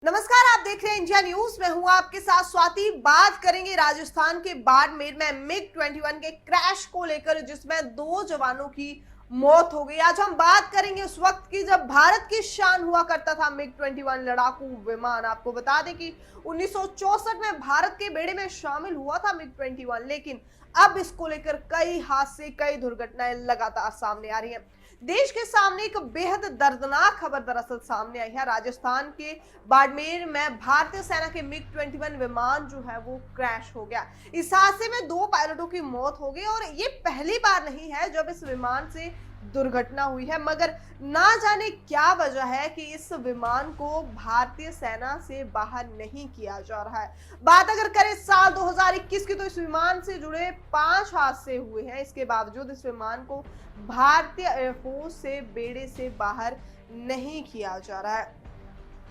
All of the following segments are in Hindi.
नमस्कार, आप देख रहे हैं इंडिया न्यूज। मैं हूं आपके साथ स्वाति। बात करेंगे राजस्थान के बाड़मेर में MiG-21 के क्रैश को लेकर, जिसमें 2 जवानों की मौत हो गई। आज हम बात करेंगे उस वक्त की जब भारत की शान हुआ करता था MiG-21 लड़ाकू विमान। आपको बता दें कि 1964 में भारत के बेड़े में शामिल हुआ था MiG-21, लेकिन अब इसको लेकर कई हादसे, कई दुर्घटनाएं लगातार सामने आ रही हैं। देश के सामने एक बेहद दर्दनाक खबर दरअसल सामने आई है। राजस्थान के बाड़मेर में भारतीय सेना के MiG-21 विमान जो है वो क्रैश हो गया। इस हादसे में 2 पायलटों की मौत हो गई और ये पहली बार नहीं है जब इस विमान से दुर्घटना हुई है, मगर ना जाने क्या वजह है कि इस विमान को भारतीय सेना से बाहर नहीं किया जा रहा है। बात अगर करें साल 2021 की, तो इस विमान से जुड़े 5 हादसे हुए हैं। इसके बावजूद इस विमान को भारतीय एयरफोर्स से बेड़े से बाहर नहीं किया जा रहा है।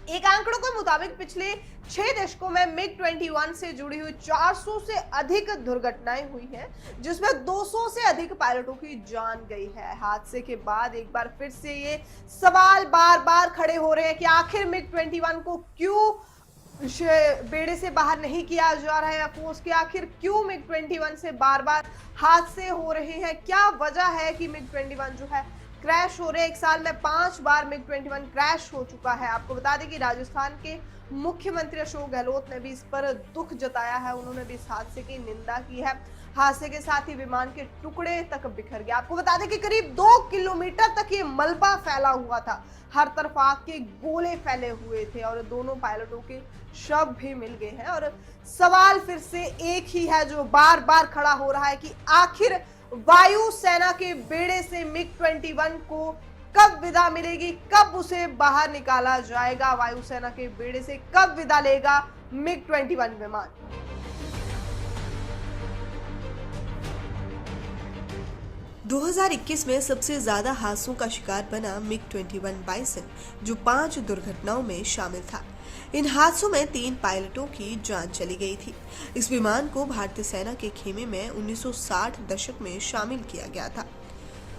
एक आंकड़ों के मुताबिक पिछले 6 दशकों में MiG-21 से जुड़ी हुई 400 से अधिक दुर्घटनाएं हुई हैं, जिसमें 200 से अधिक पायलटों की जान गई है। हादसे के बाद एक बार फिर से ये सवाल बार बार खड़े हो रहे हैं कि आखिर MiG-21 को क्यों बेड़े से बाहर नहीं किया जा रहा है, एयरफोर्स के आखिर क्यों MiG-21 से बार बार हादसे हो रहे हैं, क्या वजह है कि MiG-21 जो है क्रैश हो रहे हैं। 1 साल में 5 बार MiG-21 क्रैश हो चुका है। आपको बता दें कि राजस्थान के मुख्यमंत्री अशोक गहलोत ने भी इस पर दुख जताया है। उन्होंने भी इस हादसे की निंदा की है। हादसे के साथ ही विमान के टुकड़े तक बिखर गया। आपको बता दें कि करीब 2 किलोमीटर तक ये मलबा फैला हुआ था। हर तरफ आग के गोले फैले हुए थे और दोनों पायलटों के शव भी मिल गए हैं। और सवाल फिर से एक ही है जो बार बार खड़ा हो रहा है कि आखिर वायु सेना के बेड़े से MiG-21 को कब विदा मिलेगी, कब उसे बाहर निकाला जाएगा। वायुसेना के बेड़े से कब विदा लेगा MiG-21 विमान। 2021 में सबसे ज्यादा हादसों का शिकार बना MiG-21 बाइसन, जो 5 दुर्घटनाओं में शामिल था। इन हादसों में 3 पायलटों की जान चली गई थी। इस विमान को भारतीय सेना के खेमे में 1960 दशक में शामिल किया गया था।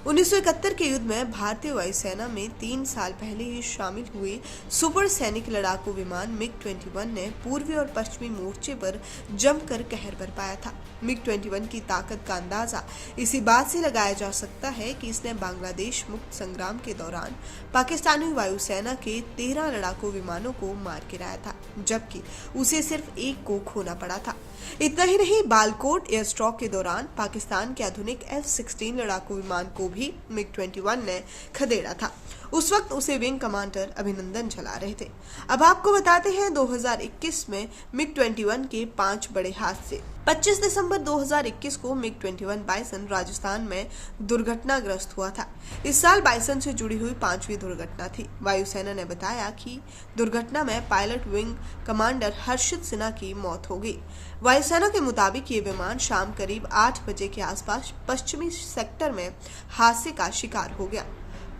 1971 के युद्ध में भारतीय वायुसेना में 3 साल पहले ही शामिल हुए सुपर सैनिक लड़ाकू विमान MiG-21 ने पूर्वी और पश्चिमी मोर्चे पर जमकर कहर बरपाया था। MiG-21 की ताकत का अंदाजा इसी बात से लगाया जा सकता है कि इसने बांग्लादेश मुक्त संग्राम के दौरान पाकिस्तानी वायुसेना के 13 लड़ाकू विमानों को मार गिराया था, जबकि उसे सिर्फ 1 को खोना पड़ा था। इतना ही नहीं, बालकोट एयर स्ट्राइक के दौरान पाकिस्तान के आधुनिक F-16 लड़ाकू विमान को भी MiG-21 ने खदेड़ा था। उस वक्त उसे विंग कमांडर अभिनंदन चला रहे थे। अब आपको बताते हैं 2021 में MiG-21 के 5 बड़े हादसे। 25 दिसंबर 2021 को MiG-21 बाइसन राजस्थान में दुर्घटनाग्रस्त हुआ था। इस साल बाइसन से जुड़ी हुई 5वीं दुर्घटना थी। वायुसेना ने बताया कि दुर्घटना में पायलट विंग कमांडर हर्षित सिन्हा की मौत हो गई। वायुसेना के मुताबिक ये विमान शाम करीब 8 बजे के आसपास पश्चिमी सेक्टर में हादसे का शिकार हो गया।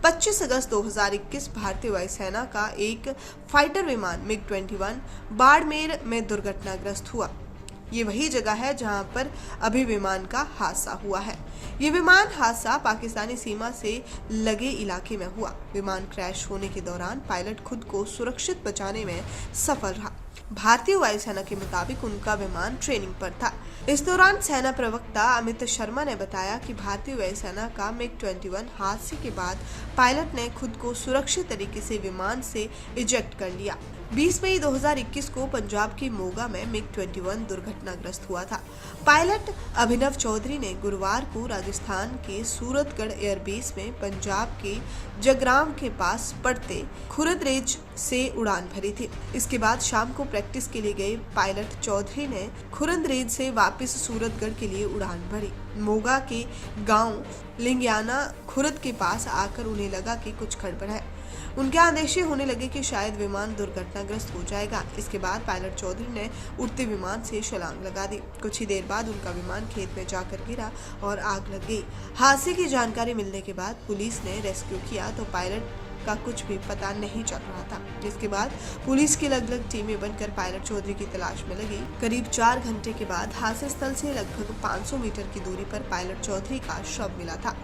25 अगस्त 2021 भारतीय वायुसेना का एक फाइटर विमान MiG-21 बाड़मेर में दुर्घटनाग्रस्त हुआ। ये वही जगह है जहां पर अभी विमान का हादसा हुआ है। ये विमान हादसा पाकिस्तानी सीमा से लगे इलाके में हुआ। विमान क्रैश होने के दौरान पायलट खुद को सुरक्षित बचाने में सफल रहा। भारतीय वायुसेना के मुताबिक उनका विमान ट्रेनिंग पर था। इस दौरान सेना प्रवक्ता अमित शर्मा ने बताया कि भारतीय वायुसेना का MiG-21 हादसे के बाद पायलट ने खुद को सुरक्षित तरीके से विमान से इजेक्ट कर लिया। 20 मई 2021 को पंजाब की मोगा में MiG-21 दुर्घटनाग्रस्त हुआ था। पायलट अभिनव चौधरी ने गुरुवार को राजस्थान के सूरतगढ़ एयरबेस में पंजाब के जगराम के पास पड़ते खुरदरेज से उड़ान भरी थी। इसके बाद शाम को प्रैक्टिस के लिए गए पायलट चौधरी ने खुरदरेज से वापस सूरतगढ़ के लिए उड़ान भरी। मोगा के गांव लिंगियाना खुरद के पास आकर उन्हें लगा कि कुछ गड़बड़ है। उनके अंदेशे होने लगे कि शायद विमान दुर्घटनाग्रस्त हो जाएगा। इसके बाद पायलट चौधरी ने उड़ते विमान से छलांग लगा दी। कुछ ही देर बाद उनका विमान खेत में जाकर गिरा और आग लग गई। हादसे की जानकारी मिलने के बाद पुलिस ने रेस्क्यू किया तो पायलट का कुछ भी पता नहीं चल रहा था। जिसके बाद पुलिस की अलग अलग टीमें बनकर पायलट चौधरी की तलाश में लगी। करीब 4 घंटे के बाद हादसे स्थल से लगभग 500 मीटर की दूरी पर पायलट चौधरी का शव मिला था।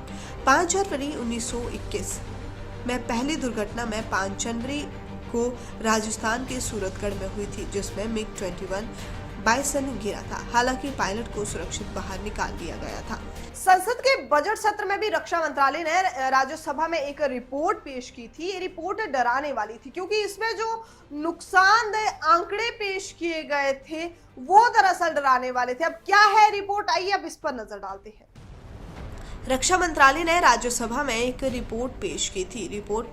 5 जनवरी 1921 में पहली दुर्घटना में 5 जनवरी को राजस्थान के सूरतगढ़ में हुई थी, जिसमें मिग 21 बाइसन गिरा था। हालांकि पायलट को सुरक्षित बाहर निकाल दिया गया था। संसद के बजट सत्र में भी रक्षा मंत्रालय ने राज्यसभा में एक रिपोर्ट पेश की थी। ये रिपोर्ट डराने वाली थी क्योंकि इसमें जो नुकसानदेह आंकड़े पेश किए गए थे वो दरअसल डराने वाले थे। अब क्या है रिपोर्ट, आइए अब इस पर नजर डालते हैं। रक्षा मंत्रालय ने राज्यसभा में एक रिपोर्ट पेश की थी। रिपोर्ट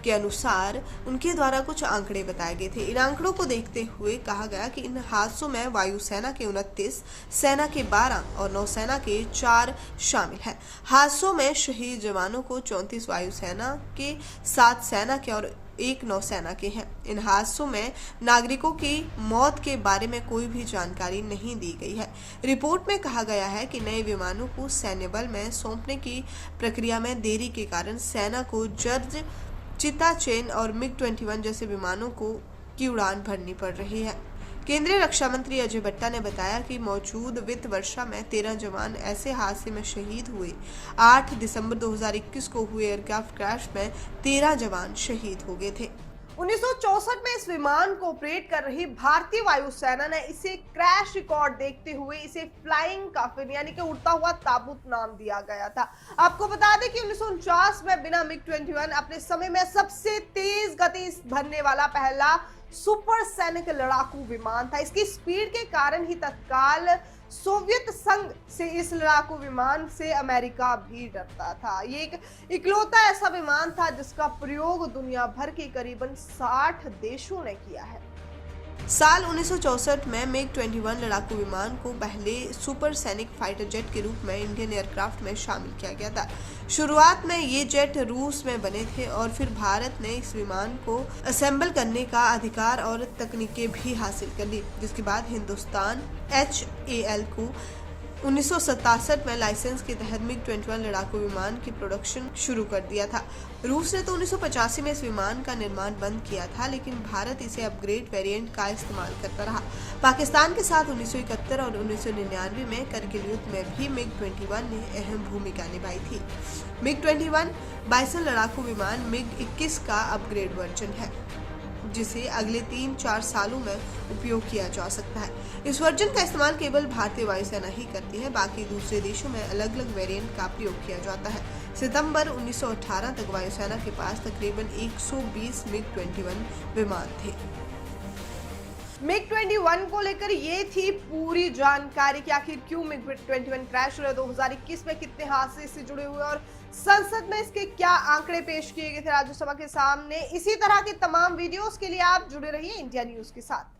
के अनुसार उनके द्वारा कुछ आंकड़े बताए गए थे। इन आंकड़ों को देखते हुए कहा गया कि इन हादसों में वायुसेना के 29, सेना के 12 और नौसेना के 4 शामिल हैं। हादसों में शहीद जवानों को 34 वायुसेना के, 7 सेना के और 1 नौसेना के हैं। इन हादसों में नागरिकों की मौत के बारे में कोई भी जानकारी नहीं दी गई है। रिपोर्ट में कहा गया है कि नए विमानों को सैन्य बल में सौंपने की प्रक्रिया में देरी के कारण सेना को जर्ज, चिता चेन और मिग 21 जैसे विमानों की उड़ान भरनी पड़ रही है। केंद्रीय रक्षा मंत्री अजय भट्टा ने बताया कि मौजूद वित्त वर्ष में 13 जवान ऐसे हादसे में शहीद हुए। 8 दिसंबर 2021 को हुए एयरक्राफ्ट क्रैश में 13 जवान शहीद हो गए थे। 1964 में इस विमान को ऑपरेट कर रही भारतीय वायुसेना ने इसे क्रैश रिकॉर्ड देखते हुए इसे फ्लाइंग कॉफिन यानी कि उड़ता हुआ ताबूत नाम दिया गया था। आपको बता दें कि 1949 में बिना मिग 21 अपने समय में सबसे तेज गति भरने वाला पहला सुपरसोनिक लड़ाकू विमान था। इसकी स्पीड के कारण ही तत्काल सोवियत संघ से इस लड़ाकू विमान से अमेरिका भी डरता था। ये एक इकलौता ऐसा विमान था जिसका प्रयोग दुनिया भर के करीबन 60 देशों ने किया है। साल 1964 में मिग 21 लड़ाकू विमान को पहले सुपरसोनिक फाइटर जेट के रूप में इंडियन एयरक्राफ्ट में शामिल किया गया था। शुरुआत में ये जेट रूस में बने थे और फिर भारत ने इस विमान को असेंबल करने का अधिकार और तकनीकें भी हासिल कर ली, जिसके बाद हिंदुस्तान HAL को 1967 में लाइसेंस के तहत मिग 21 लड़ाकू विमान की प्रोडक्शन शुरू कर दिया था। रूस ने तो 1985 में इस विमान का निर्माण बंद किया था, लेकिन भारत इसे अपग्रेड वेरिएंट का इस्तेमाल करता रहा। पाकिस्तान के साथ 1971 और 1999 में करगिल युद्ध में भी मिग 21 ने अहम भूमिका निभाई थी। मिग 21 बाइसन लड़ाकू विमान मिग 21 का अपग्रेड वर्जन है, जिसे अगले 3-4 सालों में उपयोग किया जा सकता है। इस वर्जन का इस्तेमाल केवल भारतीय वायुसेना ही करती है, बाकी दूसरे देशों में अलग अलग वेरिएंट का प्रयोग किया जाता है। सितंबर 1918 तक वायुसेना के पास तकरीबन 120 मिग 21 विमान थे। मिग 21 को लेकर ये थी पूरी जानकारी कि आखिर क्यों मिग 21 क्रैश हुआ, 2021 में कितने हादसे इससे जुड़े हुए और संसद में इसके क्या आंकड़े पेश किए गए थे राज्यसभा के सामने। इसी तरह के तमाम वीडियोस के लिए आप जुड़े रहिए इंडिया न्यूज के साथ।